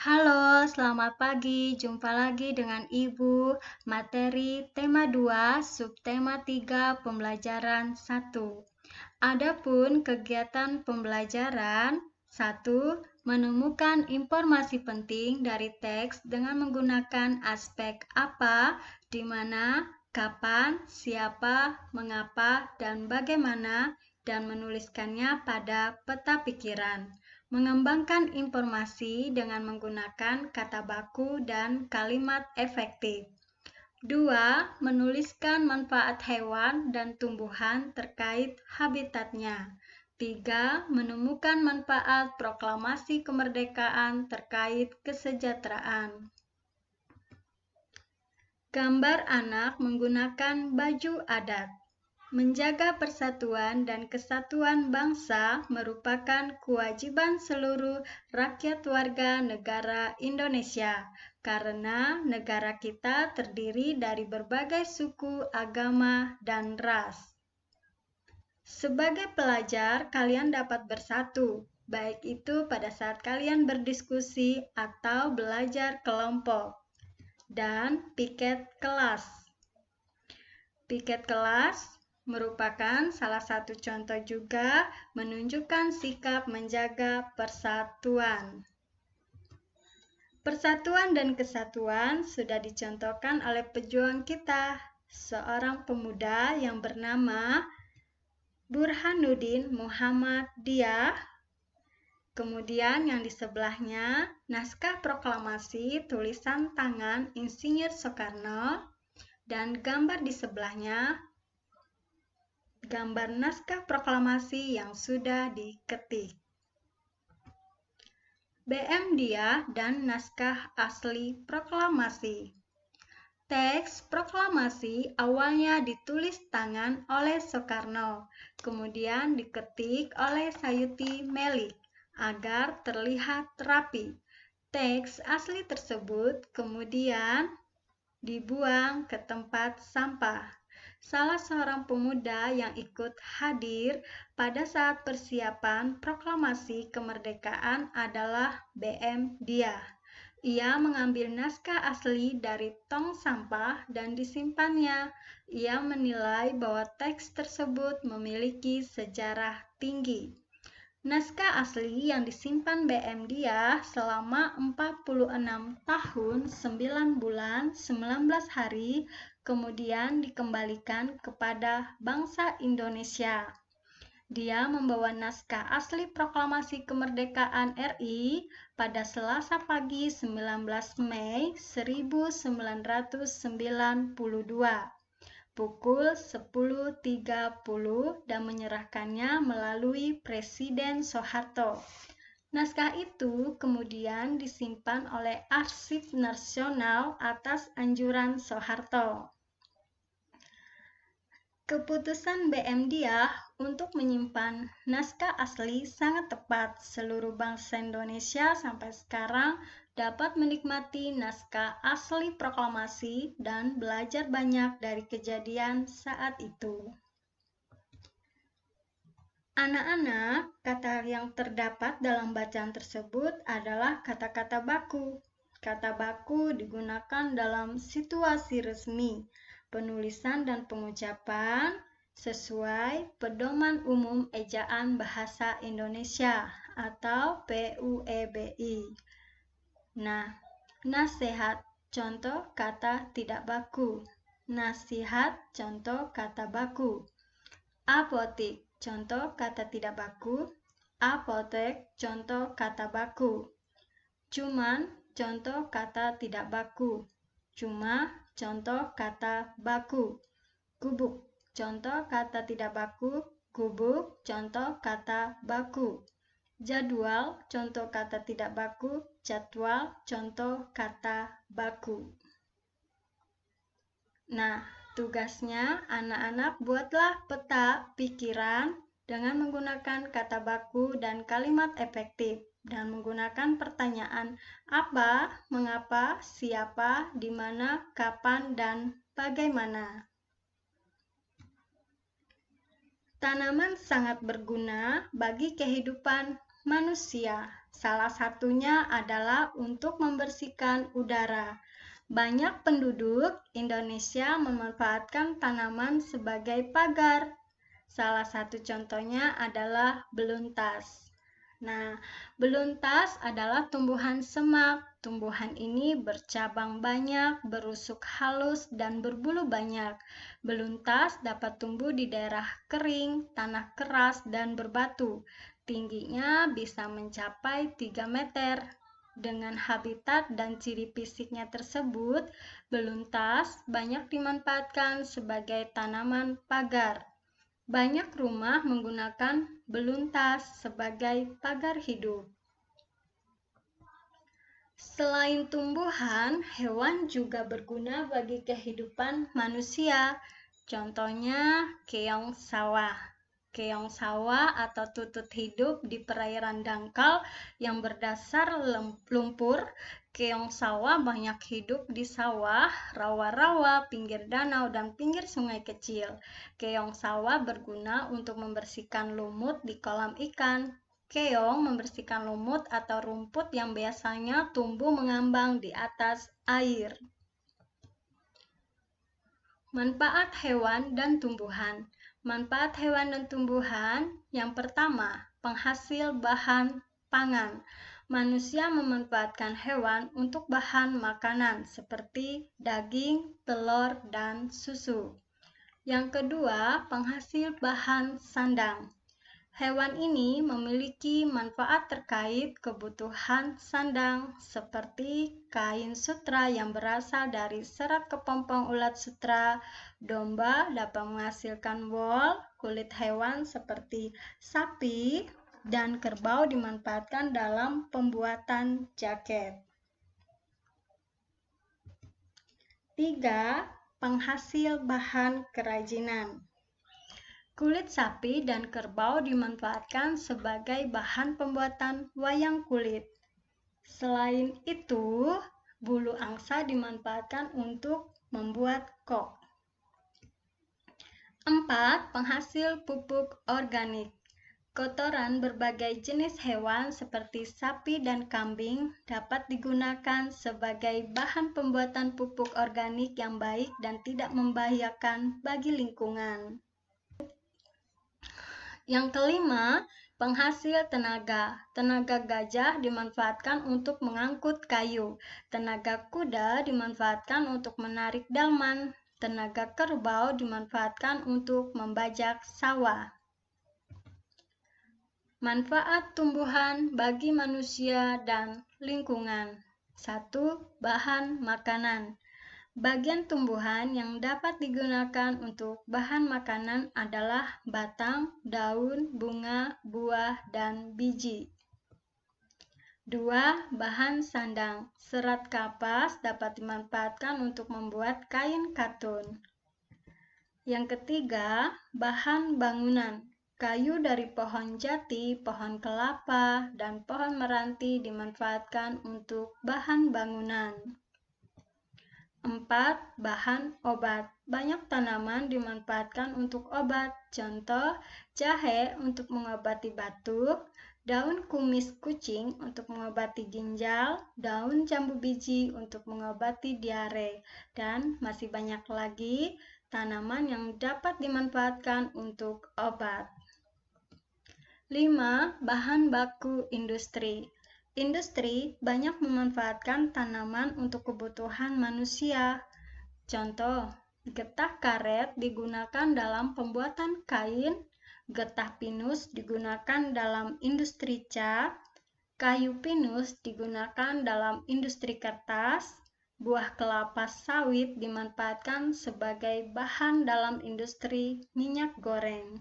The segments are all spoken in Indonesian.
Halo, selamat pagi. Jumpa lagi dengan Ibu. Materi tema 2, subtema 3, pembelajaran 1. Adapun kegiatan pembelajaran 1, menemukan informasi penting dari teks dengan menggunakan aspek apa, di mana, kapan, siapa, mengapa, dan bagaimana, dan menuliskannya pada peta pikiran. Mengembangkan informasi dengan menggunakan kata baku dan kalimat efektif. 2. Menuliskan manfaat hewan dan tumbuhan terkait habitatnya. 3. Menemukan manfaat proklamasi kemerdekaan terkait kesejahteraan. Gambar anak menggunakan baju adat. Menjaga persatuan dan kesatuan bangsa merupakan kewajiban seluruh rakyat warga negara Indonesia, karena negara kita terdiri dari berbagai suku, agama, dan ras. Sebagai pelajar, kalian dapat bersatu, baik itu pada saat kalian berdiskusi atau belajar kelompok. Dan piket kelas. Piket kelas merupakan salah satu contoh juga menunjukkan sikap menjaga persatuan. Persatuan dan kesatuan sudah dicontohkan oleh pejuang kita, seorang pemuda yang bernama Burhanuddin Muhammad Diah. Kemudian yang di sebelahnya, naskah proklamasi tulisan tangan Insinyur Soekarno, dan gambar di sebelahnya, gambar naskah proklamasi yang sudah diketik. BM Diah dan naskah asli proklamasi. Teks proklamasi awalnya ditulis tangan oleh Soekarno, kemudian diketik oleh Sayuti Melik agar terlihat rapi. Teks asli tersebut kemudian dibuang ke tempat sampah. Salah seorang pemuda yang ikut hadir pada saat persiapan proklamasi kemerdekaan adalah BM Diah. Ia mengambil naskah asli dari tong sampah dan disimpannya. Ia menilai bahwa teks tersebut memiliki sejarah tinggi. Naskah asli yang disimpan BM Diah selama 46 tahun, 9 bulan, 19 hari, kemudian dikembalikan kepada bangsa Indonesia. Dia membawa naskah asli proklamasi kemerdekaan RI pada Selasa pagi 19 Mei 1992. Pukul 10.30 dan menyerahkannya melalui Presiden Soeharto. Naskah itu kemudian disimpan oleh Arsip Nasional atas anjuran Soeharto. Keputusan BM Diah untuk menyimpan naskah asli sangat tepat. Seluruh bangsa Indonesia sampai sekarang dapat menikmati naskah asli proklamasi dan belajar banyak dari kejadian saat itu. Anak-anak, kata yang terdapat dalam bacaan tersebut adalah kata-kata baku. Kata baku digunakan dalam situasi resmi, penulisan dan pengucapan sesuai Pedoman Umum Ejaan Bahasa Indonesia atau PUEBI. Nah, nasihat, contoh kata tidak baku. Nasihat, contoh kata baku. Apotik, contoh kata tidak baku. Apotek, contoh kata baku. Cuman, contoh kata tidak baku. Cuma, contoh kata baku. Gubuk, contoh kata tidak baku. Gubuk, contoh kata baku. Jadwal, contoh kata tidak baku. Jadwal, contoh kata baku. Nah, tugasnya anak-anak buatlah peta pikiran dengan menggunakan kata baku dan kalimat efektif dan menggunakan pertanyaan apa, mengapa, siapa, di mana, kapan, dan bagaimana. Tanaman sangat berguna bagi kehidupan manusia. Salah satunya adalah untuk membersihkan udara. Banyak penduduk Indonesia memanfaatkan tanaman sebagai pagar. Salah satu contohnya adalah beluntas. Nah, beluntas adalah tumbuhan semak. Tumbuhan ini bercabang banyak, berusuk halus, dan berbulu banyak. Beluntas dapat tumbuh di daerah kering, tanah keras, dan berbatu. Tingginya bisa mencapai 3 meter. Dengan habitat dan ciri fisiknya tersebut, beluntas banyak dimanfaatkan sebagai tanaman pagar. Banyak rumah menggunakan beluntas sebagai pagar hidup. Selain tumbuhan, hewan juga berguna bagi kehidupan manusia. Contohnya keong sawah. Keong sawah atau tutut hidup di perairan dangkal yang berdasar lumpur. Keong sawah banyak hidup di sawah, rawa-rawa, pinggir danau, dan pinggir sungai kecil. Keong sawah berguna untuk membersihkan lumut di kolam ikan. Keong membersihkan lumut atau rumput yang biasanya tumbuh mengambang di atas air. Manfaat hewan dan tumbuhan. Manfaat hewan dan tumbuhan yang pertama, penghasil bahan pangan. Manusia memanfaatkan hewan untuk bahan makanan seperti daging, telur, dan susu. Yang kedua, penghasil bahan sandang. Hewan ini memiliki manfaat terkait kebutuhan sandang seperti kain sutra yang berasal dari serat kepompong ulat sutra. Domba dapat menghasilkan wol, kulit hewan seperti sapi dan kerbau dimanfaatkan dalam pembuatan jaket. 3. Penghasil bahan kerajinan. Kulit sapi dan kerbau dimanfaatkan sebagai bahan pembuatan wayang kulit. Selain itu, bulu angsa dimanfaatkan untuk membuat kok. 4. Penghasil pupuk organik. Kotoran berbagai jenis hewan seperti sapi dan kambing dapat digunakan sebagai bahan pembuatan pupuk organik yang baik dan tidak membahayakan bagi lingkungan. Yang kelima, penghasil tenaga. Tenaga gajah dimanfaatkan untuk mengangkut kayu. Tenaga kuda dimanfaatkan untuk menarik delman. Tenaga kerbau dimanfaatkan untuk membajak sawah. Manfaat tumbuhan bagi manusia dan lingkungan. 1. Bahan makanan. Bagian tumbuhan yang dapat digunakan untuk bahan makanan adalah batang, daun, bunga, buah, dan biji. 2. Bahan sandang. Serat kapas dapat dimanfaatkan untuk membuat kain katun. Yang ketiga, bahan bangunan. Kayu dari pohon jati, pohon kelapa, dan pohon meranti dimanfaatkan untuk bahan bangunan. 4. Bahan obat. Banyak tanaman dimanfaatkan untuk obat. Contoh, jahe untuk mengobati batuk, daun kumis kucing untuk mengobati ginjal, daun jambu biji untuk mengobati diare, dan masih banyak lagi tanaman yang dapat dimanfaatkan untuk obat. 5. Bahan baku industri. Industri banyak memanfaatkan tanaman untuk kebutuhan manusia. Contoh, getah karet digunakan dalam pembuatan kain, getah pinus digunakan dalam industri cat, kayu pinus digunakan dalam industri kertas, buah kelapa sawit dimanfaatkan sebagai bahan dalam industri minyak goreng.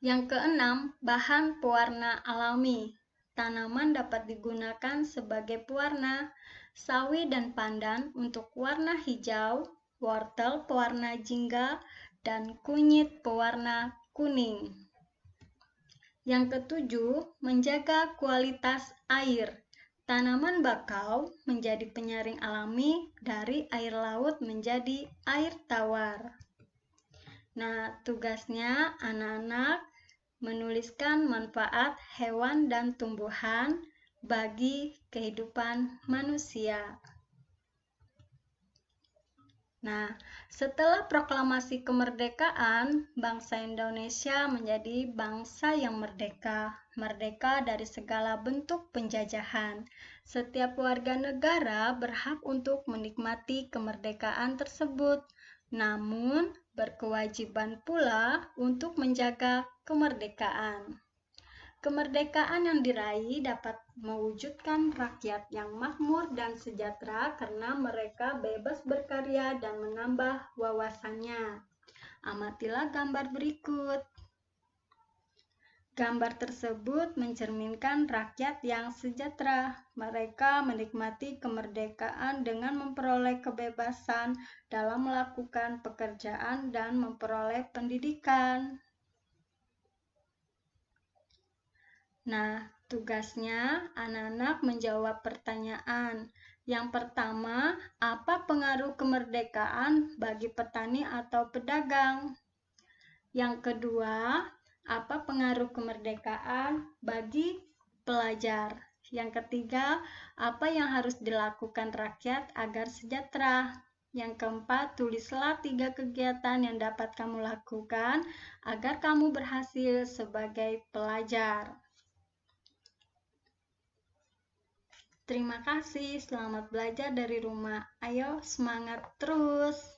Yang keenam, bahan pewarna alami. Tanaman dapat digunakan sebagai pewarna, sawi dan pandan untuk warna hijau, wortel pewarna jingga, dan kunyit pewarna kuning. Yang ketujuh, menjaga kualitas air. Tanaman bakau menjadi penyaring alami dari air laut menjadi air tawar. Nah, tugasnya anak-anak menuliskan manfaat hewan dan tumbuhan bagi kehidupan manusia. Nah, setelah proklamasi kemerdekaan, bangsa Indonesia menjadi bangsa yang merdeka, merdeka dari segala bentuk penjajahan. Setiap warga negara berhak untuk menikmati kemerdekaan tersebut, namun berkewajiban pula untuk menjaga kemerdekaan. Kemerdekaan yang diraih dapat mewujudkan rakyat yang makmur dan sejahtera karena mereka bebas berkarya dan menambah wawasannya. Amatilah gambar berikut. Gambar tersebut mencerminkan rakyat yang sejahtera. Mereka menikmati kemerdekaan dengan memperoleh kebebasan dalam melakukan pekerjaan dan memperoleh pendidikan. Nah, tugasnya anak-anak menjawab pertanyaan. Yang pertama, apa pengaruh kemerdekaan bagi petani atau pedagang? Yang kedua, apa pengaruh kemerdekaan bagi pelajar? Yang ketiga, apa yang harus dilakukan rakyat agar sejahtera? Yang keempat, tulislah 3 kegiatan yang dapat kamu lakukan agar kamu berhasil sebagai pelajar. Terima kasih, selamat belajar dari rumah. Ayo, semangat terus!